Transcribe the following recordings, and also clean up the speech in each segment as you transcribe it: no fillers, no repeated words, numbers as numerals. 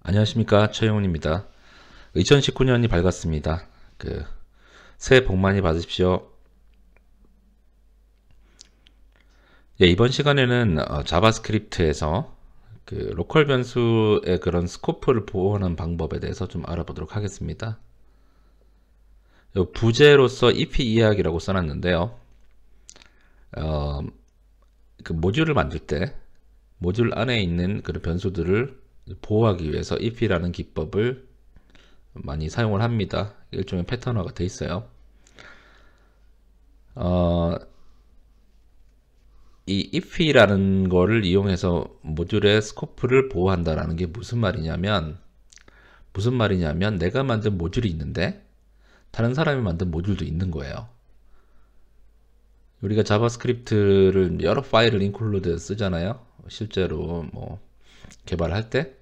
안녕하십니까, 최영훈입니다. 2019년이 밝았습니다. 새해 복 많이 받으십시오. 예, 이번 시간에는 자바스크립트에서 로컬 변수의 그런 스코프를 보호하는 방법에 대해서 좀 알아보도록 하겠습니다. 요 부제로서 if 이야기라고 써놨는데요. 모듈을 만들 때 모듈 안에 있는 그런 변수들을 보호하기 위해서 if라는 기법을 많이 사용을 합니다. 일종의 패턴화가 돼 있어요. 이 if라는 거를 이용해서 모듈의 스코프를 보호한다라는 게 무슨 말이냐면 내가 만든 모듈이 있는데 다른 사람이 만든 모듈도 있는 거예요. 우리가 자바스크립트를 여러 파일을 인클루드 쓰잖아요. 실제로 뭐 개발할 때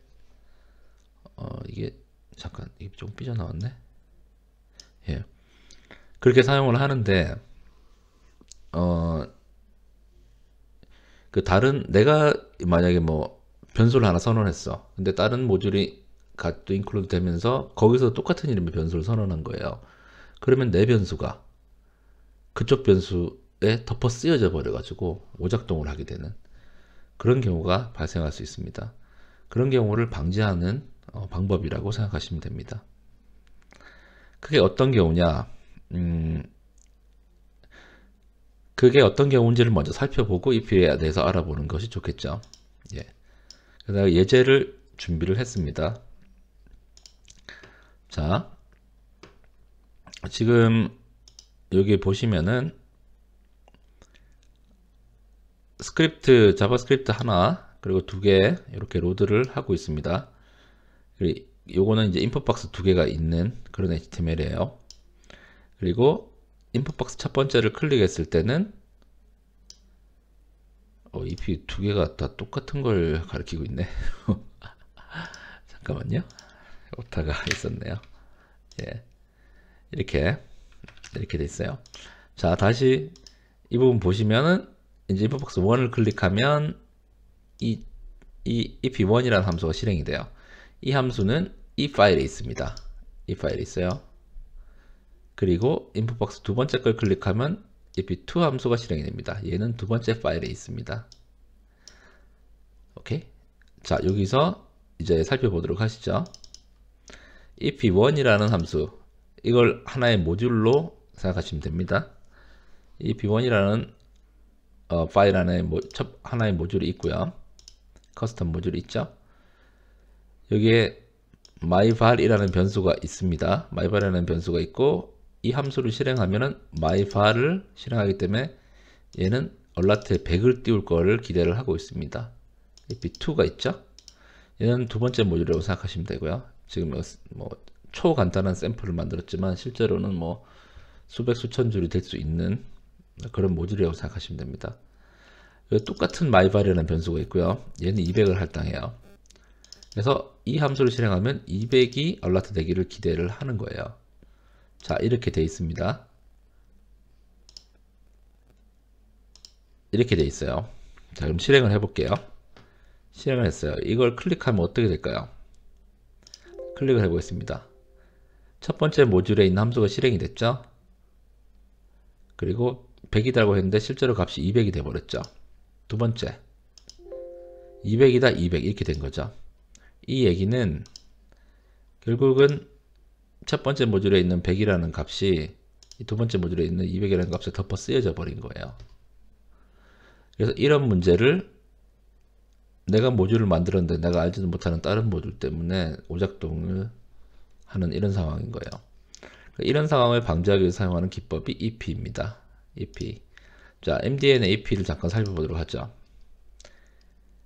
이게 잠깐 이게 좀 삐져나왔네. 예. 그렇게 사용을 하는데 내가 만약에 뭐 변수를 하나 선언했어. 근데 다른 모듈이 또 인클루드 되면서 거기서 똑같은 이름의 변수를 선언한 거예요. 그러면 내 변수가 그쪽 변수에 덮어 쓰여져 버려가지고 오작동을 하게 되는 그런 경우가 발생할 수 있습니다. 그런 경우를 방지하는 방법이라고 생각하시면 됩니다. 그게 어떤 경우냐? 그게 어떤 경우인지를 먼저 살펴보고 if에 대해서 알아보는 것이 좋겠죠. 예. 그래서 예제를 준비를 했습니다. 자, 지금 여기 보시면은 자바스크립트 하나 그리고 두 개 이렇게 로드를 하고 있습니다. 요거는 이제 인풋박스 두 개가 있는 그런 HTML이에요. 그리고 인풋박스 첫 번째를 클릭했을 때는 if 두 개가 다 똑같은 걸 가리키고 있네. 잠깐만요. 오타가 있었네요. 예. 이렇게 돼 있어요. 자, 다시 이 부분 보시면은 이제 인풋박스 1을 클릭하면 이 if1이라는 함수가 실행이 돼요. 이 함수는 이 파일에 있습니다. 이 파일에 있어요. 그리고 인풋박스 두 번째 걸 클릭하면 if2 함수가 실행이 됩니다. 얘는 두 번째 파일에 있습니다. 오케이. 자, 여기서 이제 살펴보도록 하시죠. if1이라는 함수, 이걸 하나의 모듈로 생각하시면 됩니다. if1이라는 파일 안에 하나의 모듈이 있고요. 커스텀 모듈이 있죠. 여기에 myvar이라는 변수가 있습니다. myvar이라는 변수가 있고 이 함수를 실행하면은 myvar을 실행하기 때문에 얘는 alert 100을 띄울 거를 기대를 하고 있습니다. if2가 있죠. 얘는 두 번째 모듈이라고 생각하시면 되고요. 지금 뭐 초간단한 샘플을 만들었지만 실제로는 뭐 수백 수천 줄이 될 수 있는 그런 모듈이라고 생각하시면 됩니다. 똑같은 myvar이라는 변수가 있고요. 얘는 200을 할당해요. 그래서 이 함수를 실행하면 200이 alert 되기를 기대를 하는 거예요. 자, 이렇게 돼 있습니다. 이렇게 돼 있어요. 자, 그럼 실행을 해볼게요. 실행을 했어요. 이걸 클릭하면 어떻게 될까요? 클릭을 해보겠습니다. 첫 번째 모듈에 있는 함수가 실행이 됐죠. 그리고 100이라고 했는데 실제로 값이 200이 돼버렸죠. 두 번째 200이다 200 이렇게 된 거죠. 이 얘기는 결국은 첫 번째 모듈에 있는 100이라는 값이 두 번째 모듈에 있는 200이라는 값에 덮어 쓰여져 버린 거예요. 그래서 이런 문제를 내가 모듈을 만들었는데 내가 알지도 못하는 다른 모듈 때문에 오작동을 하는 이런 상황인 거예요. 이런 상황을 방지하기 위해서 사용하는 기법이 if입니다. if. 자, MDN의 if를 잠깐 살펴보도록 하죠.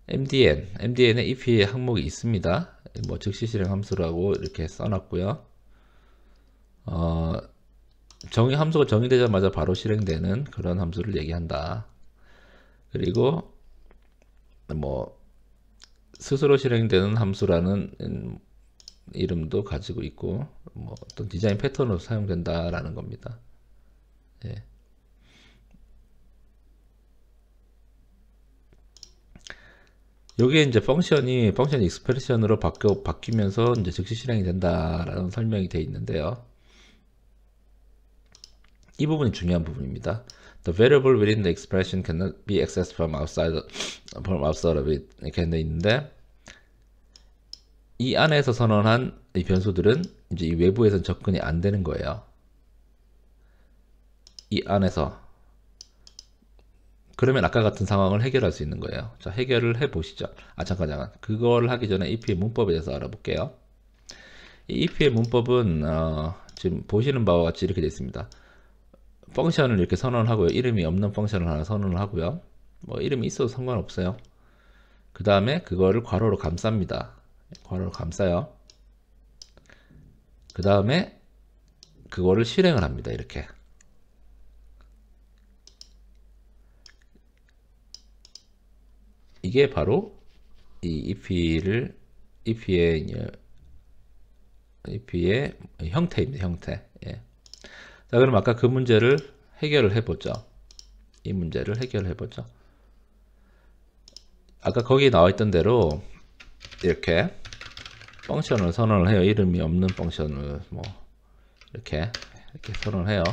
MDN에 if의 항목이 있습니다. 뭐 즉시 실행 함수라고 이렇게 써놨고요. 함수가 정의되자마자 바로 실행되는 그런 함수를 얘기한다. 그리고 뭐 스스로 실행되는 함수라는 이름도 가지고 있고 뭐 어떤 디자인 패턴으로 사용된다라는 겁니다. 예. 여기에 이제 펑션 익스프레션으로 바뀌면서 이제 즉시 실행이 된다라는 설명이 되어 있는데요. 이 부분이 중요한 부분입니다. The variable within the expression cannot be accessed from outside of it. 이렇게 되어 있는데, 이 안에서 선언한 이 변수들은 이제 이 외부에서는 접근이 안 되는 거예요. 이 안에서. 그러면 아까 같은 상황을 해결할 수 있는 거예요. 자, 해결을 해 보시죠. 잠깐. 그걸 하기 전에 if의 문법에 대해서 알아볼게요. 이 if의 문법은 지금 보시는 바와 같이 이렇게 되어 있습니다. 펑션을 이렇게 선언을 하고요. 이름이 없는 펑션을 하나 선언을 하고요. 뭐 이름이 있어도 상관없어요. 그 다음에 그거를 괄호로 감쌉니다. 괄호로 감싸요. 그 다음에 그거를 실행을 합니다. 이렇게. 이게 바로 이 if의 형태입니다. 형태. 예. 자, 그럼 아까 그 문제를 해결을 해보죠. 이 문제를 해결을 해보죠. 아까 거기 나와있던 대로 이렇게 펑션을 선언을 해요. 이름이 없는 펑션을 뭐 이렇게 선언을 해요.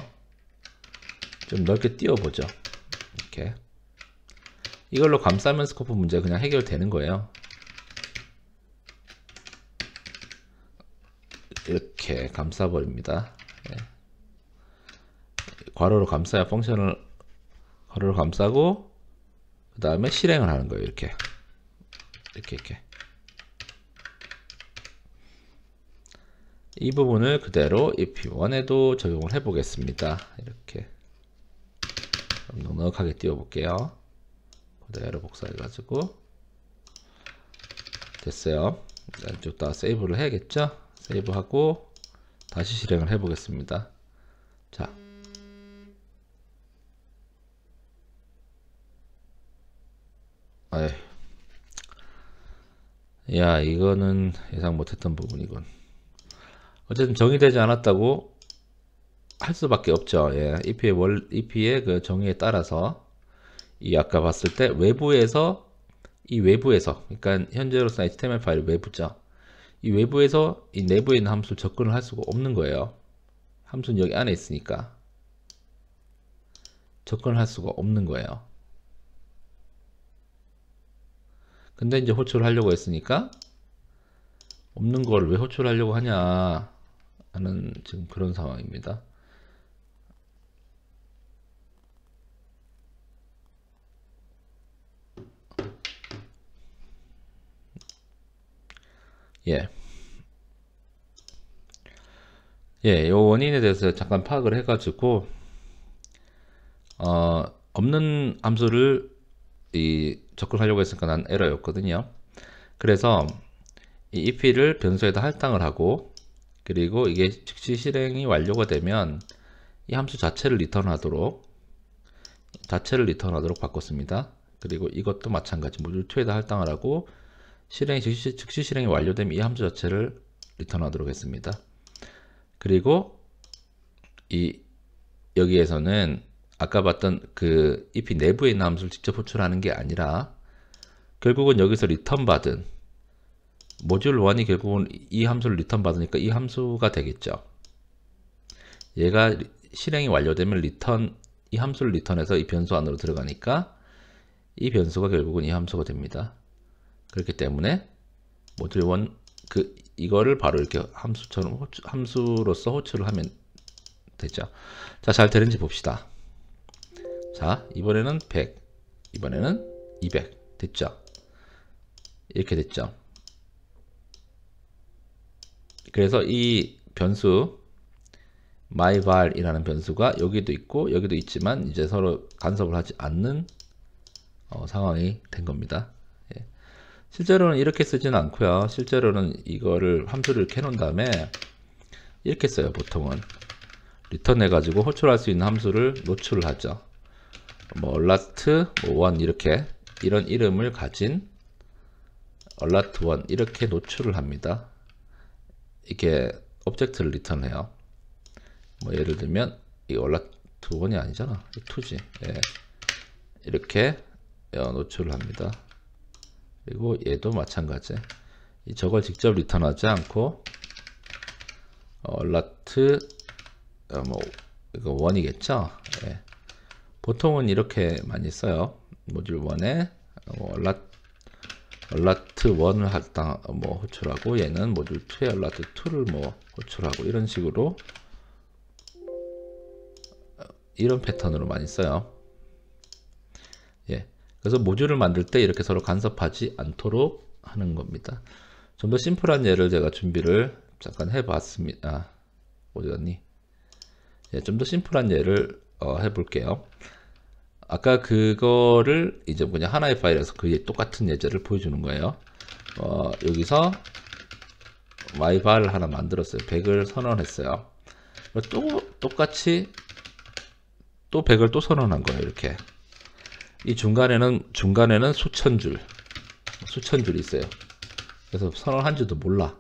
좀 넓게 띄워보죠. 이렇게. 이걸로 감싸면 스코프 문제 그냥 해결되는 거예요. 이렇게 감싸버립니다. 예. 괄호로 감싸야 펑션을 괄호로 감싸고 그 다음에 실행을 하는 거예요. 이렇게. 이 부분을 그대로 if1에도 적용을 해 보겠습니다. 이렇게 넉넉하게 띄워 볼게요. 그대로 복사해 가지고 됐어요. 이쪽 다 세이브를 해야겠죠. 세이브하고 다시 실행을 해 보겠습니다. 자, 야, 이거는 예상 못했던 부분이군. 어쨌든 정의되지 않았다고 할 수밖에 없죠. 예, EP의 그 정의에 따라서 이 아까 봤을 때 외부에서 그러니까 현재로서 HTML 파일 외부죠. 이 외부에서 이 내부에 있는 함수를 접근을 할 수가 없는 거예요. 함수는 여기 안에 있으니까 접근을 할 수가 없는 거예요. 근데 이제 호출을 하려고 했으니까 없는 거를 왜 호출하려고 하냐 하는 지금 그런 상황입니다. 요 원인에 대해서 잠깐 파악을 해가지고 없는 함수를 접근하려고 했으니까 난 에러였거든요. 그래서 이 if를 변수에다 할당을 하고 그리고 이게 즉시 실행이 완료가 되면 이 함수 자체를 리턴하도록 바꿨습니다. 그리고 이것도 마찬가지 모듈2에다 할당을 하고 즉시 실행이 완료되면 이 함수 자체를 리턴하도록 했습니다. 그리고 여기에서는 아까 봤던 그 if 내부에 있는 함수를 직접 호출하는 게 아니라 결국은 여기서 리턴 받은 모듈 1이 결국은 이 함수를 리턴 받으니까 이 함수가 되겠죠. 얘가 실행이 완료되면 이 함수를 리턴해서 이 변수 안으로 들어가니까 이 변수가 결국은 이 함수가 됩니다. 그렇기 때문에 모듈 1 이거를 바로 이렇게 함수로서 호출을 하면 되죠. 자, 잘 되는지 봅시다. 자, 이번에는 100, 이번에는 200 됐죠. 이렇게 됐죠. 그래서 이 변수 myvar 이라는 변수가 여기도 있고 여기도 있지만 이제 서로 간섭을 하지 않는 상황이 된 겁니다. 예. 실제로는 이렇게 쓰지는 않고요. 실제로는 이거를 함수를 이렇게 해놓은 다음에 이렇게 써요. 보통은 리턴해 가지고 호출할 수 있는 함수를 노출을 하죠. 뭐 alert 1 이렇게 이런 이름을 가진 alert 1 이렇게 노출을 합니다. 이렇게 오브젝트를 리턴해요. 뭐 예를 들면 이 alert 1이 아니잖아. 2지. 예. 이렇게 노출을 합니다. 그리고 얘도 마찬가지. 저걸 직접 리턴하지 않고 alert 뭐 이거 1이겠죠. 예. 보통은 이렇게 많이 써요. 모듈 1에 alert 1을 뭐 호출하고, 얘는 모듈 2에 alert 2를 뭐 호출하고, 이런 식으로 이런 패턴으로 많이 써요. 예. 그래서 모듈을 만들 때 이렇게 서로 간섭하지 않도록 하는 겁니다. 좀 더 심플한 예를 제가 준비를 잠깐 해봤습니다. 어디 갔니? 예, 좀 더 심플한 예를 해볼게요. 아까 그거를 이제 그냥 하나의 파일에서 그게 똑같은 예제를 보여주는 거예요. 여기서 myvar을 하나 만들었어요. 100을 선언했어요. 또 똑같이 또 100을 또 선언한 거예요. 이렇게 이 중간에는 수천 줄이 있어요. 그래서 선언한지도 몰라.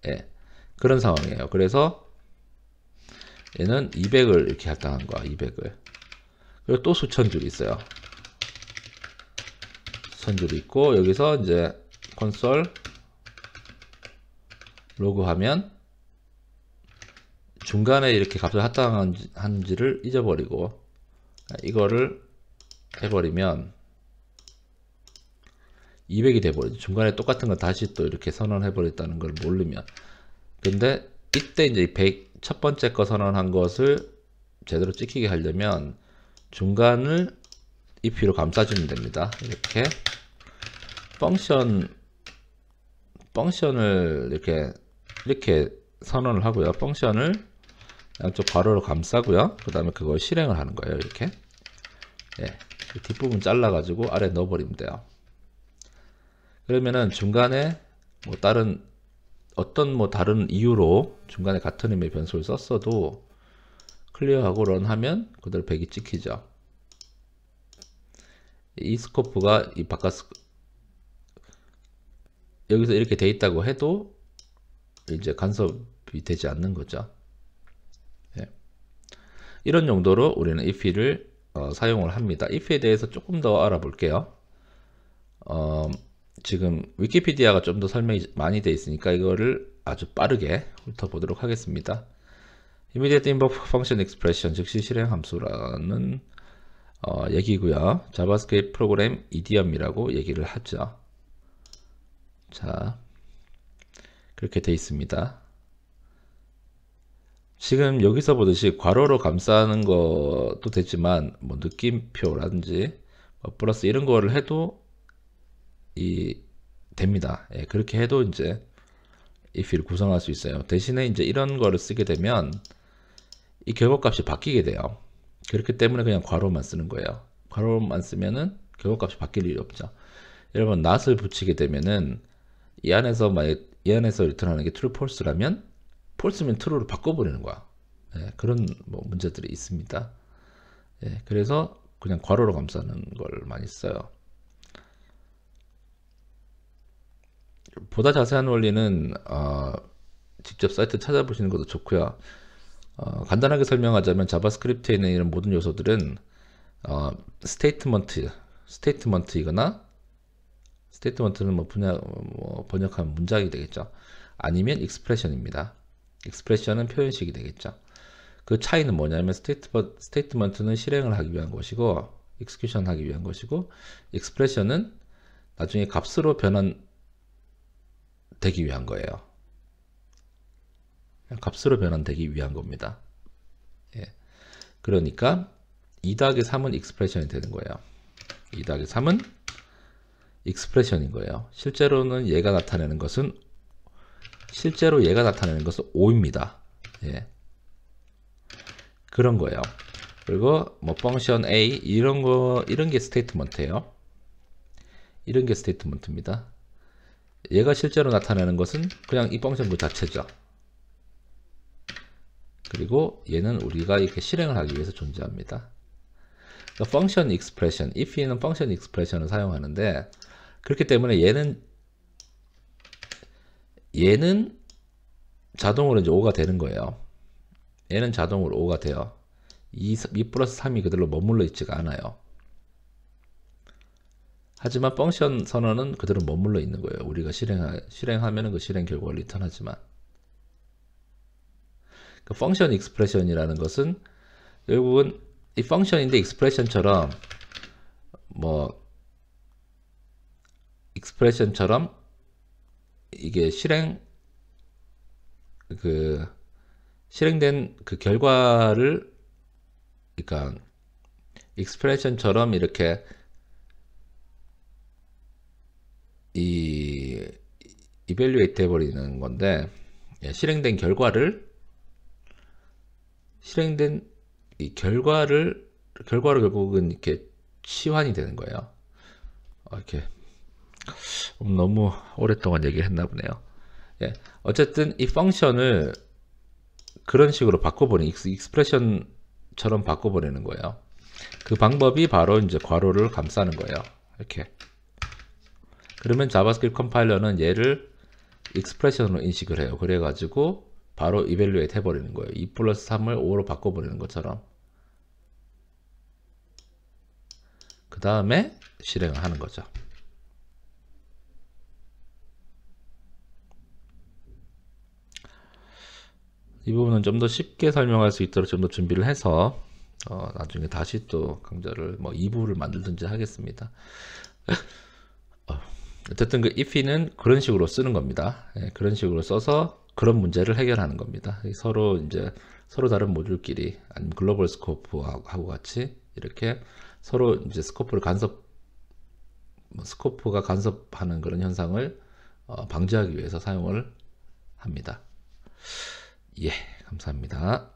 예, 그런 상황이에요. 그래서 얘는 200을 이렇게 할당한 거야. 200을. 그리고 또 수천 줄이 있어요. 수천 줄이 있고, 여기서 이제 콘솔 로그하면 중간에 이렇게 값을 할당한지를 잊어버리고 이거를 해버리면 200이 돼버리죠. 중간에 똑같은 거 다시 또 이렇게 선언해버렸다는 걸 모르면. 근데 이때 이제 100 첫 번째 거 선언한 것을 제대로 찍히게 하려면 중간을 if로 감싸주면 됩니다. 이렇게 펑션을 이렇게 선언을 하고요. 펑션을 양쪽 괄호로 감싸고요. 그 다음에 그걸 실행을 하는 거예요. 이렇게. 예, 뒷부분 잘라가지고 아래 넣어버리면 돼요. 그러면은 중간에 뭐 어떤 다른 이유로 중간에 같은 의미의 변수를 썼어도 클리어하고 런하면 그대로 100이 찍히죠. 이 스코프가 이 바깥 여기서 이렇게 돼 있다고 해도 이제 간섭이 되지 않는 거죠. 예. 이런 용도로 우리는 if를 사용을 합니다. if에 대해서 조금 더 알아볼게요. 지금 위키피디아가 좀 더 설명이 많이 되어 있으니까 이거를 아주 빠르게 훑어보도록 하겠습니다. Immediate Invoke Function Expression, 즉시 실행 함수라는 얘기고요. 자바스크립트 프로그램 이디엄이라고 얘기를 하죠. 자, 그렇게 되어 있습니다. 지금 여기서 보듯이 괄호로 감싸는 것도 되지만 뭐 느낌표라든지 플러스 이런 거를 해도 됩니다. 예, 그렇게 해도 이제 if를 구성할 수 있어요. 대신에 이제 이런 거를 쓰게 되면 이 결과값이 바뀌게 돼요. 그렇기 때문에 그냥 괄호만 쓰는 거예요. 괄호만 쓰면은 결과값이 바뀔 일이 없죠. 여러분 not을 붙이게 되면은 이 안에서 리턴하는 게 true, false라면 false면 true로 바꿔버리는 거야. 예, 그런 뭐 문제들이 있습니다. 예, 그래서 그냥 괄호로 감싸는 걸 많이 써요. 보다 자세한 원리는 직접 사이트 찾아보시는 것도 좋고요. 간단하게 설명하자면 자바스크립트에 있는 이런 모든 요소들은 스테이트먼트이거나 스테이트먼트는 뭐 번역하면 문장이 되겠죠. 아니면 익스프레션입니다. 익스프레션은 표현식이 되겠죠. 그 차이는 뭐냐면 스테이트먼트는 실행을 하기 위한 것이고 익스큐션 하기 위한 것이고, 익스프레션은 나중에 값으로 변환되기 위한 거예요. 값으로 변환되기 위한 겁니다. 예. 그러니까 2-3은 익스프레션이 되는 거예요. 2-3은 익스프레션인 거예요. 실제로 얘가 나타내는 것은 5입니다. 예. 그런 거예요. 그리고 뭐 펑션 A 이런 게 스테이트먼트예요. 이런 게 스테이트먼트입니다. 얘가 실제로 나타내는 것은 그냥 이 펑션 그 자체죠. 그리고 얘는 우리가 이렇게 실행을 하기 위해서 존재합니다. 그러니까 펑션 익스프레션, if는 펑션 익스프레션을 사용하는데, 그렇기 때문에 얘는 자동으로 이제 5가 되는 거예요. 얘는 자동으로 5가 돼요. 2 플러스 3이 그대로 머물러 있지가 않아요. 하지만 펑션 선언은 그대로 머물러 있는 거예요. 우리가 실행하면은 그 실행 결과를 리턴하지만 그 펑션 익스프레션이라는 것은 결국은 이 펑션인데 익스프레션처럼 뭐 익스프레션처럼 이게 실행된 그 결과를 그러니까 익스프레션처럼 이렇게 이밸류에이트 해버리는 건데 실행된 이 결과를 결국은 이렇게 치환이 되는 거예요. 이렇게 너무 오랫동안 얘기를 했나 보네요. 어쨌든 이 펑션을 그런 식으로 바꿔버리는 익스프레션처럼 바꿔버리는 거예요. 그 방법이 바로 이제 괄호를 감싸는 거예요. 이렇게. 그러면 자바스크립트 컴파일러는 얘를 익스프레션으로 인식을 해요. 그래가지고 바로 이밸류에이트 해버리는 거예요. 2 플러스 3을 5로 바꿔버리는 것처럼. 그 다음에 실행을 하는 거죠. 이 부분은 좀 더 쉽게 설명할 수 있도록 좀 더 준비를 해서 나중에 다시 또 강좌를 뭐 2부를 만들든지 하겠습니다. 어쨌든 그 if는 그런 식으로 쓰는 겁니다. 그런 식으로 써서 그런 문제를 해결하는 겁니다. 서로 다른 모듈끼리 아니면 글로벌 스코프하고 같이 이렇게 서로 이제 스코프가 간섭하는 그런 현상을 방지하기 위해서 사용을 합니다. 예, 감사합니다.